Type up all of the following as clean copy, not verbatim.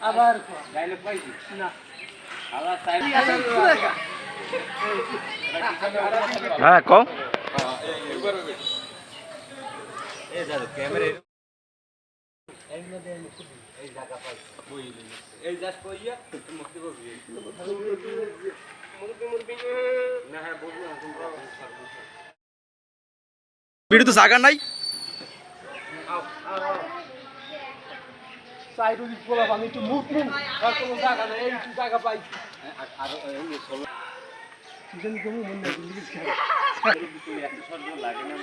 আবার ডায়লগ পাইছি না হ্যাঁ কও এই দাদা ক্যামেরা এই জায়গা পাই এই জাস্ট কইয়া মুক্তি করবি না হ্যাঁ বলবো তোমরা ভিডিও তো জায়গা নাই সাইড উইক বলা আমি একটু মুখ মুখ আর কোনো জায়গা নাই এই জায়গা পাই আর এই সব সিজন কমু মন না লিখেছ কেন একটা শর্ট লাগে না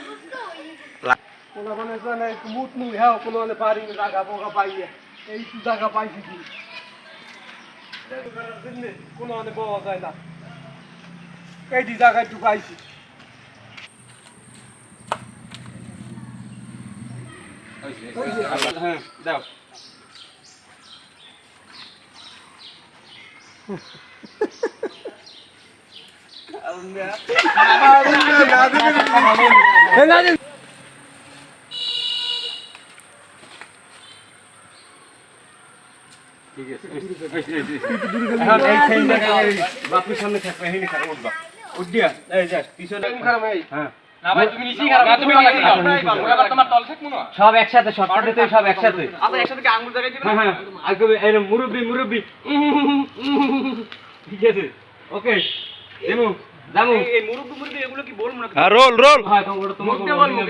কোন মানে জানা একটু মুখ মুখ হ্যাঁ কোনো মানে পারি জায়গা পোকা পাইয়া এই জায়গা পাইছি কি কোনো মানে পাওয়া যায় না এই জায়গা একটু পাইছি হ্যাঁ দাও ঠিক আছে এখন এই বাপুর সামনে থাকবে হেনি থাকবে উঠবা উঠিয়া এই যা পিছনে হ্যাঁ না ভাই তুমি নিচেই খারাপ না তুমি লাগে যাও ওরা তোমার তল থাক মনে সব একসাথে শর্টকাটে সব একসাথে আচ্ছা একসাথে কি আঙ্গুল দেখাই দিবেন হ্যাঁ আগে এই মুরব্বি ঠিক আছে ওকে দেমু জামু এই মুরব্বি এগুলো কি বলবো না হ্যাঁ রোল রোল হ্যাঁ তোমরা তোমাকে বলবো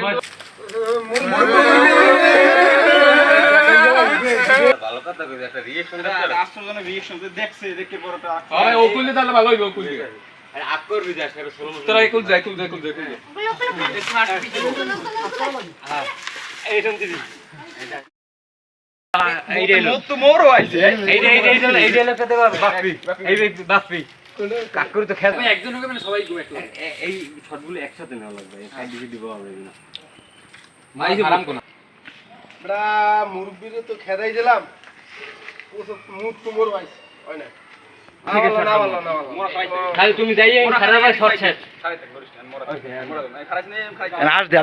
ভালো কথা কই একটা রিঅ্যাকশন দেখতে আশ্চর্যজনক রিঅ্যাকশন দেখছে দেখে পরটা আরে ও কইলে তাহলে ভালো হইবে ও কইলে আরে আক করবি যা সেটা 16 তোরা একল যাই হ্যাঁ এইখান দিবি এইটা মুখ তো মোরও আইছে এইটা লোকটা দেবা বাপি কাকুর তো খেল একজন হবে মানে সবাই গো একলা এই শটগুলো একসাথে নেওয়া লাগবে সাইড দিকে দিব হবে না মাই হারাম কোনা বড়া মুরব্বিরে তো খেদাই দিলাম ও সব মুখ তো মোর আইছে হয় না ঠিক আছে না বললা খালি তুমি যাইয়ে খারাপ ভাই শর্ট শেষ খালি থাক বরিস মোরা খারাপ নেই আজ দে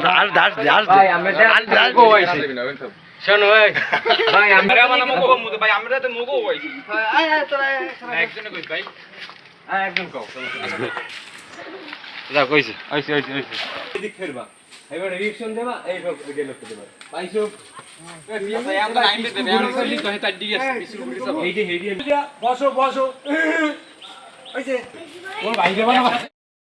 ভাই আমরা আজ গো আইছি শোন ভাই আমরা মানে মগো মুদে ভাই আমরা তো মগো আইছি আয় তোরা একজনে কইস ভাই আয় একজন কও যা কইছি আইছি এদিক ফেরবা এবারে রিঅ্যাকশন দেবা এই সব গেল তো দেবা পাইছো আমরা টাইম দিতে দেব আমরা লিখ তো তার ডিএস এইডি বসো ওই যে ওর ভাই দেবা না